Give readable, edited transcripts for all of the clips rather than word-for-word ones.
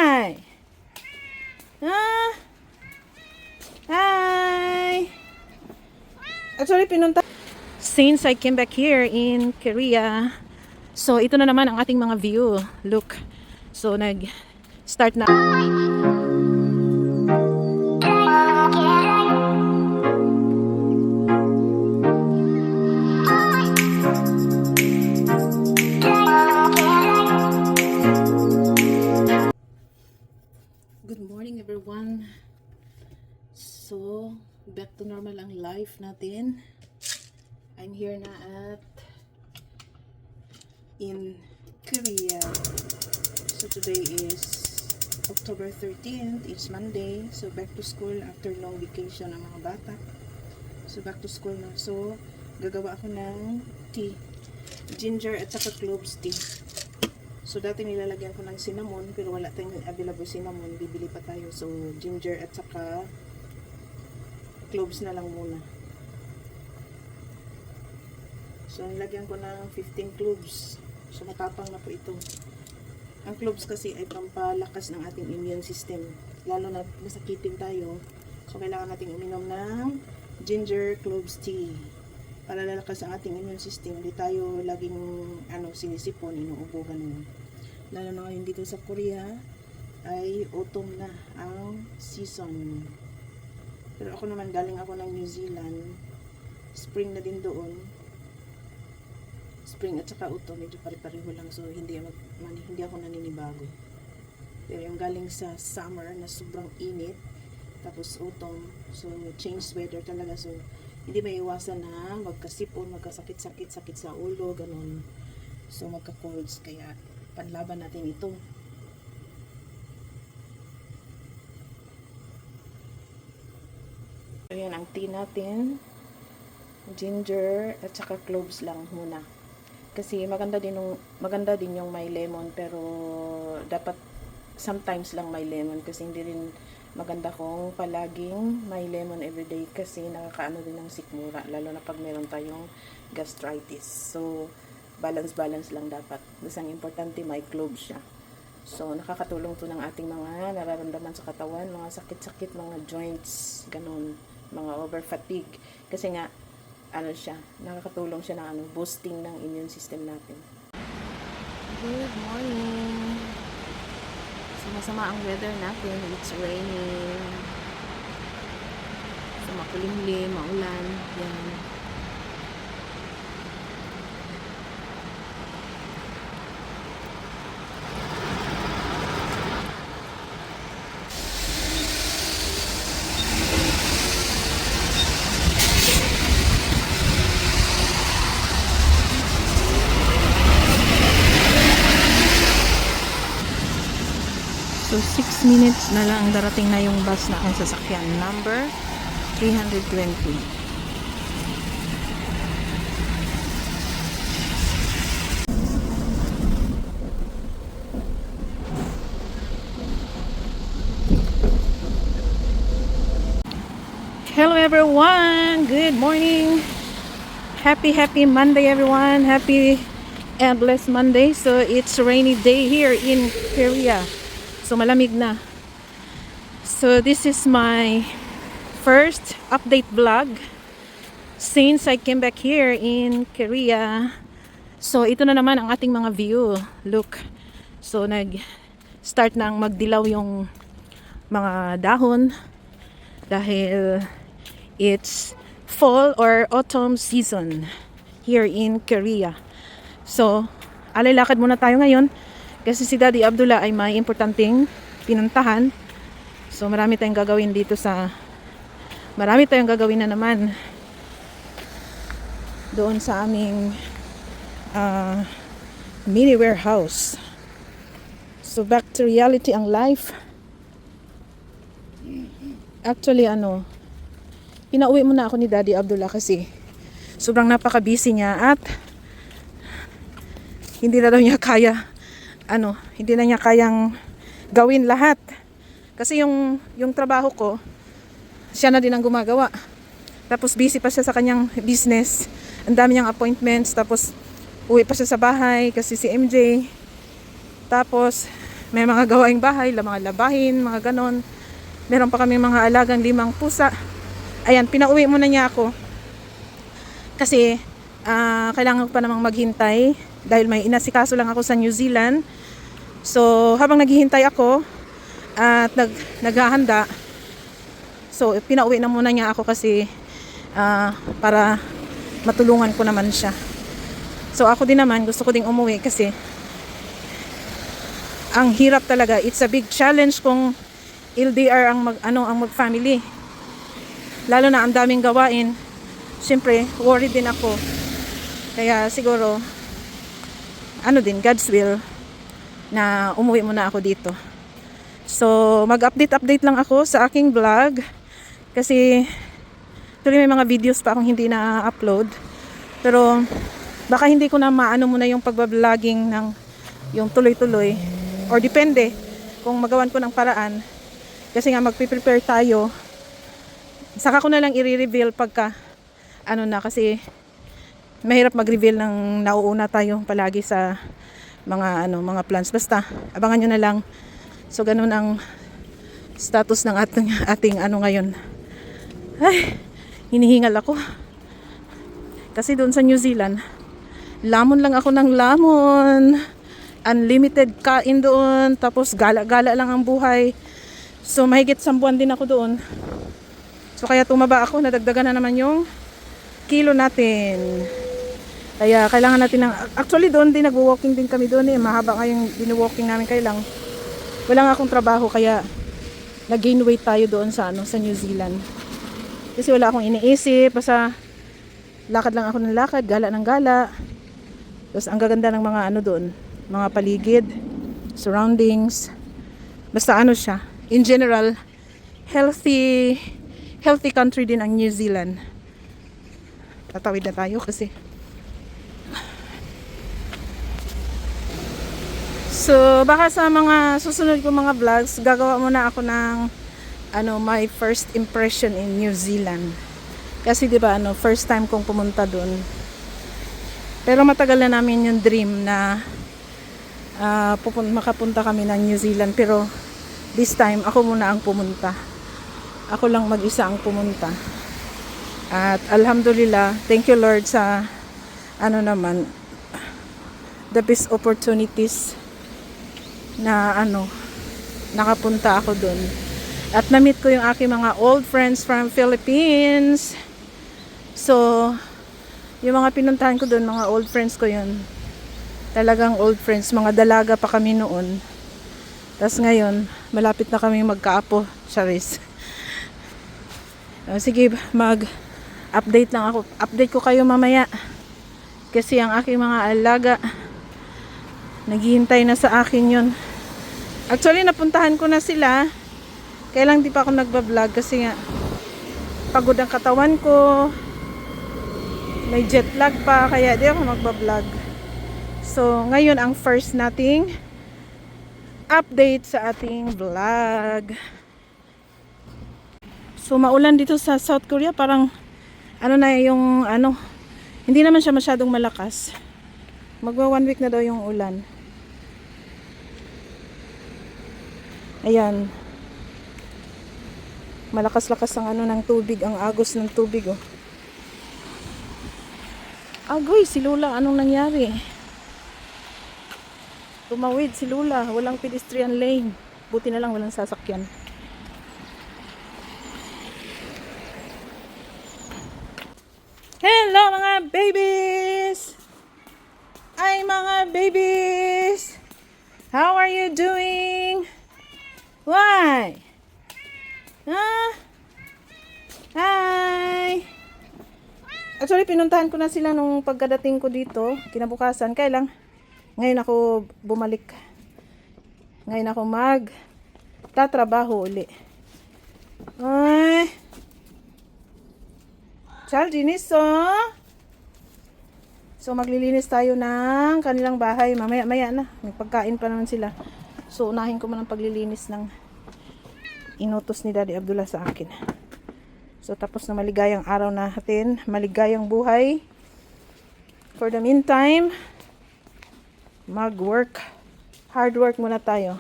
Hi! Ah! Hi! Actually, pinunta. Since I came back here in Korea, so ito na naman ang ating mga view. Look. So, nag-start na. Good morning everyone. So, back to normal ang life natin. I'm here na in Korea. So today is October 13th. It's Monday. So back to school after long vacation ang mga bata. So back to school na. So gagawa ako ng tea. Ginger at saka cloves tea. So dati nilalagyan ko ng cinnamon pero wala tayong available cinnamon. Bibili pa tayo. So ginger at saka cloves na lang muna. So, nilagyan ko ng 15 cloves. So, matapang na po ito. Ang cloves kasi ay pampalakas ng ating immune system. Lalo na masakitin tayo. So, kailangan natin uminom ng ginger cloves tea. Para lalakas ang ating immune system. Hindi tayo laging sinisipon, inuubo, ganun. Lalo na ngayon dito sa Korea ay autumn na ang season. Pero ako naman, galing ako ng New Zealand. Spring na din doon. Spring at saka autumn, medyo pare-pareho lang. So, hindi ako naninibago. Pero yung galing sa summer na sobrang init, tapos autumn, so change weather talaga. So, hindi may iwasan na magkasipon, magkasakit-sakit, sakit sa ulo, ganun. So, magka-colds. Kaya, panlaban natin ito. Ayan ang tea natin. Ginger at saka cloves lang muna. Kasi maganda din yung may lemon, pero dapat sometimes lang may lemon kasi hindi rin maganda kung palaging may lemon everyday kasi nakakaano din ng sikmura, lalo na pag meron tayong gastritis. So balance lang dapat. Basta ang importante may cloves siya. So nakakatulong to ng ating mga nararamdaman sa katawan, mga sakit-sakit, mga joints, ganun, mga over fatigue kasi nga nakakatulong siya na boosting ng immune system natin. Good morning. Sama-sama ang weather natin. It's raining. So, makulimlim, maulan. Yan. So 6 minutes na lang darating na yung bus na aking sasakyan, number 320. Hello everyone, good morning. Happy Monday everyone. Happy and blessed Monday. So it's a rainy day here in Korea. So malamig na. So this is my first update vlog since I came back here in Korea. So ito na naman ang ating mga view. Look. So nag-start nang magdilaw yung mga dahon dahil it's fall or autumn season here in Korea. So alalakad muna tayo ngayon. Kasi si Daddy Abdullah ay may importanteng pinuntahan. So marami tayong gagawin na naman doon sa aming mini warehouse. So back to reality ang life. Actually pinauwi muna ako ni Daddy Abdullah kasi sobrang napaka-busy niya at hindi na daw niya kaya hindi na niya kayang gawin lahat. Kasi yung trabaho ko, siya na din ang gumagawa. Tapos busy pa siya sa kanyang business. Ang dami niyang appointments. Tapos uwi pa siya sa bahay kasi si MJ. Tapos may mga gawaing bahay, mga labahin, mga ganon. Meron pa kami mga alagang 5 pusa. Ayan, pinauwi muna niya ako. Kasi, kailangan ko pa namang maghintay. Dahil may inasikaso lang ako sa New Zealand. So, habang naghihintay ako, at naghahanda, so, pinauwi na muna niya ako kasi, para matulungan ko naman siya. So, ako din naman, gusto ko ding umuwi kasi, ang hirap talaga. It's a big challenge kung LDR ang mag-family. Lalo na ang daming gawain. Siyempre, worried din ako. Kaya siguro, God's will na umuwi muna ako dito. So, mag-update lang ako sa aking vlog. Kasi, tuloy may mga videos pa akong hindi na-upload. Pero, baka hindi ko na maano muna yung pagbabloging ng yung tuloy-tuloy. Or depende kung magawan ko ng paraan. Kasi nga magpe-prepare tayo. Saka ko na lang i-reveal pagka kasi mahirap mag-reveal ng nauuna tayo palagi sa mga plans. Basta abangan nyo na lang. So ganun ang status ng ating ngayon. Ay, hinihingal ako. Kasi doon sa New Zealand, lamon lang ako ng lamon. Unlimited kain doon. Tapos gala-gala lang ang buhay. So mahigit 1 buwan din ako doon. So kaya tumaba ako. Nadagdagan na naman yung kilo natin. Kaya kailangan natin actually doon din nagwo-walking din kami doon Mahaba nga yung dino-walking namin kailang. Wala nga akong trabaho kaya nag-gain weight tayo doon sa New Zealand. Kasi wala akong iniisip. Basta lakad lang ako ng lakad, gala ng gala. Tapos ang gaganda ng mga doon, mga paligid, surroundings. Basta siya. In general, healthy country din ang New Zealand. Tatawid na tayo kasi. So, baka sa mga susunod ko mga vlogs, gagawa muna ako ng my first impression in New Zealand. Kasi 'di ba first time kong pumunta doon. Pero matagal na namin yung dream na makapunta kami ng New Zealand, pero this time ako muna ang pumunta. Ako lang mag-isa ang pumunta. At alhamdulillah, thank you Lord sa the best opportunities na nakapunta ako doon. At na-meet ko yung aking mga old friends from Philippines. So, yung mga pinuntahan ko doon, mga old friends ko yun. Talagang old friends, mga dalaga pa kami noon. Tapos ngayon, malapit na kami magkaapo, charis. Sige, mag-update lang ako. Update ko kayo mamaya. Kasi ang aking mga alaga, naghihintay na sa akin yun. Actually, napuntahan ko na sila. Kaya lang di pa ako nagbablog kasi nga pagod ang katawan ko. May jet lag pa, kaya di ako magbablog. So, ngayon ang first nating update sa ating vlog. So, maulan dito sa South Korea. Parang, hindi naman siya masyadong malakas. Magwa 1 week na daw yung ulan. Ayan. Malakas-lakas ang ng tubig, ang agos ng tubig, oh. Agoy, si Lola, anong nangyari? Tumawid si Lola, walang pedestrian lane. Buti na lang walang sasakyan. Hello mga babies! Ay mga babies! How are you doing? Why? Huh? Hi! Actually, pinuntahan ko na sila nung pagkadating ko dito. Kinabukasan. Kaya lang, ngayon ako bumalik. Ngayon ako tatrabaho uli. Ay! Charlinis, oh! So, maglilinis tayo ng kanilang bahay. Mamaya-maya na. May pagkain pa naman sila. So, unahin ko man ang paglilinis ng inutos ni Daddy Abdullah sa akin. So, tapos na maligayang araw natin. Maligayang buhay. For the meantime, mag-work. Hard work muna tayo.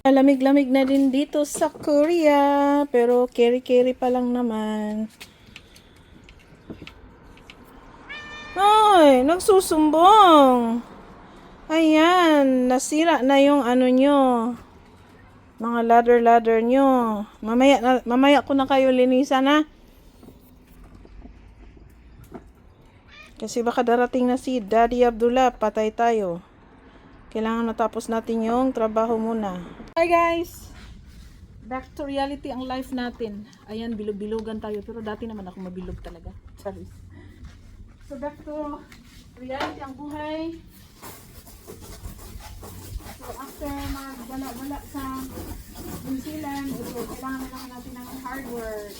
Lamig-lamig na din dito sa Korea, pero carry-carry pa lang naman. Ay, nagsusumbong. Ayan, nasira na yung ano nyo. Mga ladder nyo. Mamaya ko na kayo linisan na. Kasi baka darating na si Daddy Abdullah, patay tayo. Kailangan matapos natin yung trabaho muna. Hi guys! Back to reality ang life natin. Ayan, bilog-bilogan tayo. Pero dati naman ako mabilog talaga. Charis. So back to reality ang buhay. So after magbala-bala sa New Zealand, so kailangan na natin ng hard work.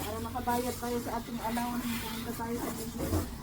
Para makabayad tayo sa ating allowance kung pumunta tayo sa New Zealand.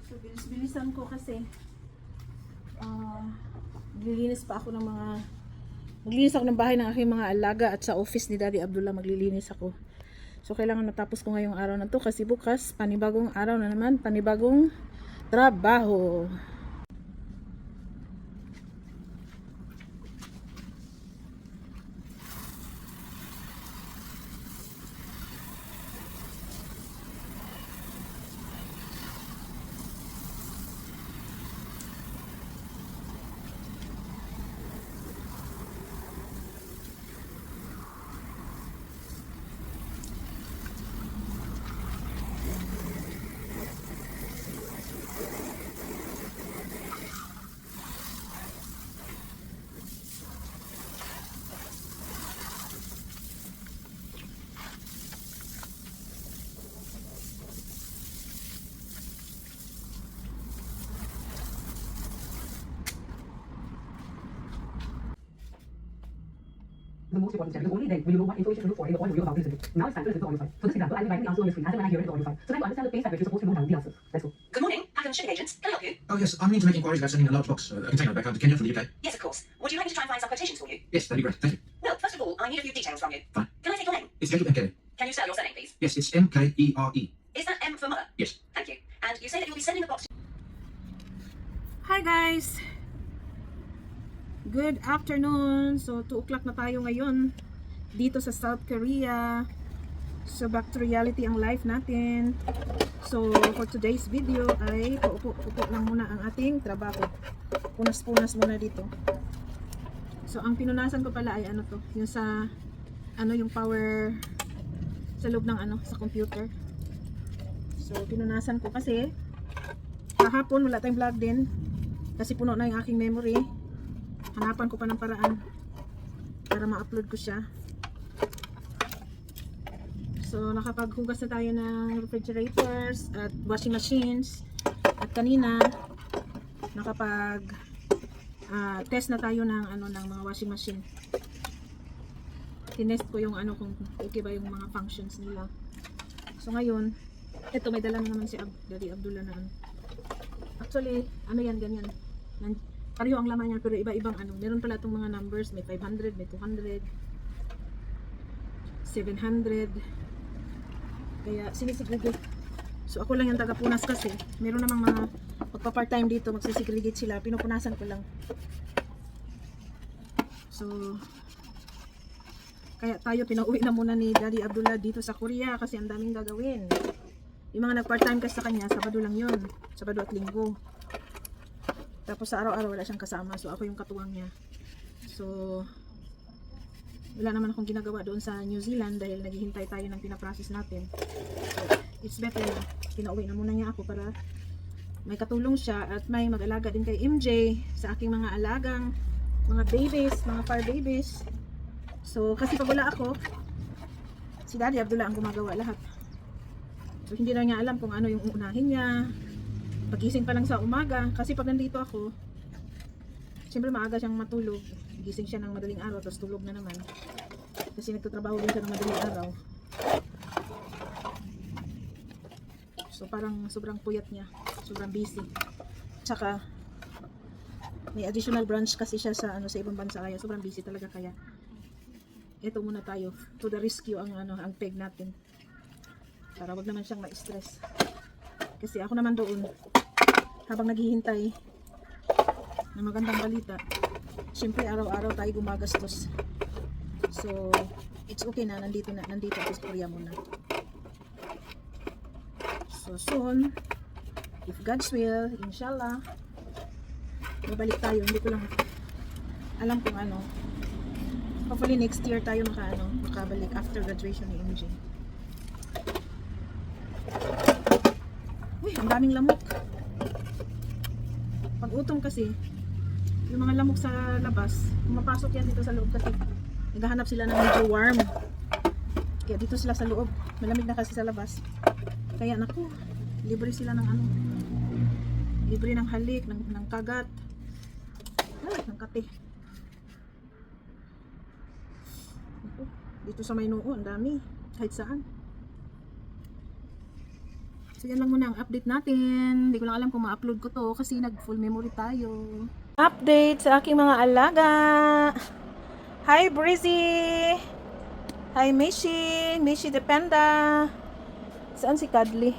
So, bilis-bilisan ko kasi maglilinis pa ako ng mga maglilinis ako ng bahay ng aking mga alaga at sa office ni Daddy Abdullah maglilinis ako. So, kailangan natapos ko ngayong araw na to kasi bukas, panibagong araw na naman, panibagong trabaho. The most important step, because only then will you know what information to look for in the audio about reasoning. Now it's time to listen to the audio file. So this example, I will write the answer on your screen as and when I hear it in the audio file. So try to understand the pace at which you're supposed to know down the answer. Let's go. Good morning, Hackam Shipping Agents. Can I help you? Oh, yes. I'm needing to make inquiries about sending a large box, a container back home to Kenya from the UK. Yes, of course. Would you like me to try and find some quotations for you? Yes, that'd be great. Thank you. Well, first of all, I need a few details from you. Fine. Can I take your name? It's Jacob Nkele. Can you spell your surname, please? Yes, it's Mkere. Is that M for mother? Yes. Thank you. And you say that you'll be sending the box to... Hi guys! Good afternoon! So 2 o'clock na tayo ngayon dito sa South Korea. So back to reality ang life natin. So for today's video ay upo lang muna ang ating trabaho. Punas-punas muna dito. So ang pinunasan ko pala ay ano to, yung sa ano yung power sa loob ng ano sa computer. So pinunasan ko kasi kahapon wala tayong vlog din kasi puno na yung aking memory. Hanapan ko pa ng paraan para ma-upload ko siya. So nakapaghugas na tayo ng refrigerators at washing machines. At kanina nakapag test na tayo ng ng mga washing machine. Tinest ko yung kung okay ba yung mga functions nila. So ngayon, ito may dala na naman si Daddy Abdullah na Actually, yan, ganyan. Pareho ang laman niya pero iba-ibang Meron pala itong mga numbers, may 500, may 200, 700. Kaya sinisegregate. So ako lang yung taga-punas kasi. Meron namang mga magpa-part-time dito, magsisegregate sila. Pinupunasan ko lang. So kaya tayo pinauwi na muna ni Daddy Abdullah dito sa Korea kasi ang daming gagawin. Yung mga nag-part-time kasi sa kanya, Sabado lang yun. Sabado at Linggo. Tapos sa araw-araw wala siyang kasama. So ako yung katuwang niya. So wala naman akong ginagawa doon sa New Zealand dahil naghihintay tayo ng pinaprocess natin. So it's better na pinauwi na muna niya ako para may katulong siya at may mag-alaga din kay MJ sa aking mga alagang mga babies, mga fur babies. So, kasi pag wala ako, si Daddy Abdullah ang gumagawa lahat. So, hindi na niya alam kung ano yung uunahin niya. Pagising pa lang sa umaga, kasi pag nandito ako, siyempre maaga siyang matulog. Gising siya ng madaling araw, tapos tulog na naman. Kasi nagtatrabaho din siya ng madaling araw. So, parang sobrang puyat niya. Sobrang busy. Tsaka, may additional branch kasi siya sa ibang bansa, kaya sobrang busy talaga kaya. Ito muna tayo to the rescue ang peg natin para wag naman siyang ma-stress kasi ako naman doon habang naghihintay ng magandang balita syempre araw-araw tayo gumagastos so it's okay na nandito ako sa Korea muna so soon if God's will inshallah babalik tayo hindi ko lang alam kung hopefully next year tayo makabalik after graduation ni MJ. Uy, ang daming lamok. Pag utom kasi, yung mga lamok sa labas, pumapasok yan dito sa loob kasi naghahanap sila ng medyo warm. Kaya dito sila sa loob. Malamig na kasi sa labas. Kaya naku, libre sila ng libre ng halik, ng kagat. Ng kate. Dito sa Maynoo, ang dami. Kahit saan. So yan lang muna ang update natin. Hindi ko lang alam kung ma-upload ko to kasi nag-full memory tayo. Update sa aking mga alaga. Hi Breezy! Hi Mishi! Mishi the Panda! Saan si Cuddly?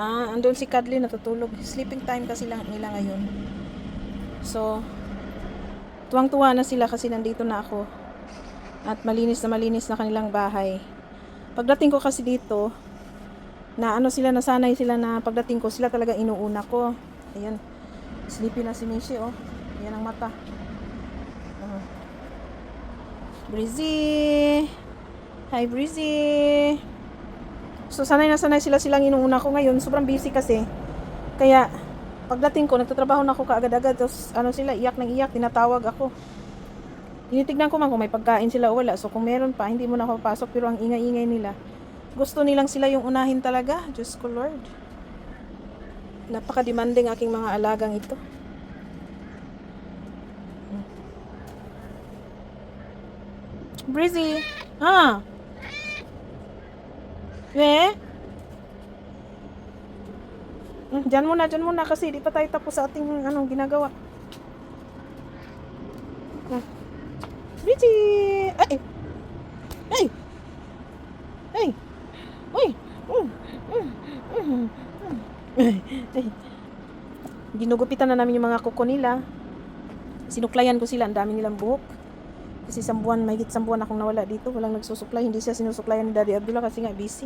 Andun si Cuddly natutulog. Sleeping time kasi nila ngayon. So, tuwang-tuwa na sila kasi nandito na ako. At malinis na kanilang bahay. Pagdating ko kasi dito, nasanay sila na pagdating ko, sila talaga inuuna ko. Ayan. Sleepy na si Mishi, oh. Ayan ang mata. Breezy! Hi, Breezy! So, sanay silang inuuna ko ngayon. Sobrang busy kasi. Kaya, pagdating ko, nagtatrabaho na ako kaagad-agad. Tapos, sila, iyak ng iyak. Tinatawag ako. Tinitignan ko man kung may pagkain sila o wala. So kung meron pa, hindi mo na ako papasok. Pero ang ingay-ingay nila. Gusto nilang sila yung unahin talaga. Diyos ko Lord. Napaka-demanding aking mga alagang ito. Breezy. Diyan muna kasi di pa tayo tapos sa ating ginagawa. Breezy! Ay! Ay! Ay! Uy! Ginugupitan na namin yung mga kuko nila. Sinuklayan ko sila. Ang dami nilang buhok. Kasi mahigit 1 buwan akong nawala dito. Walang nagsusuklay. Hindi siya sinusuklayan ni Daddy Abdullah kasi nga busy.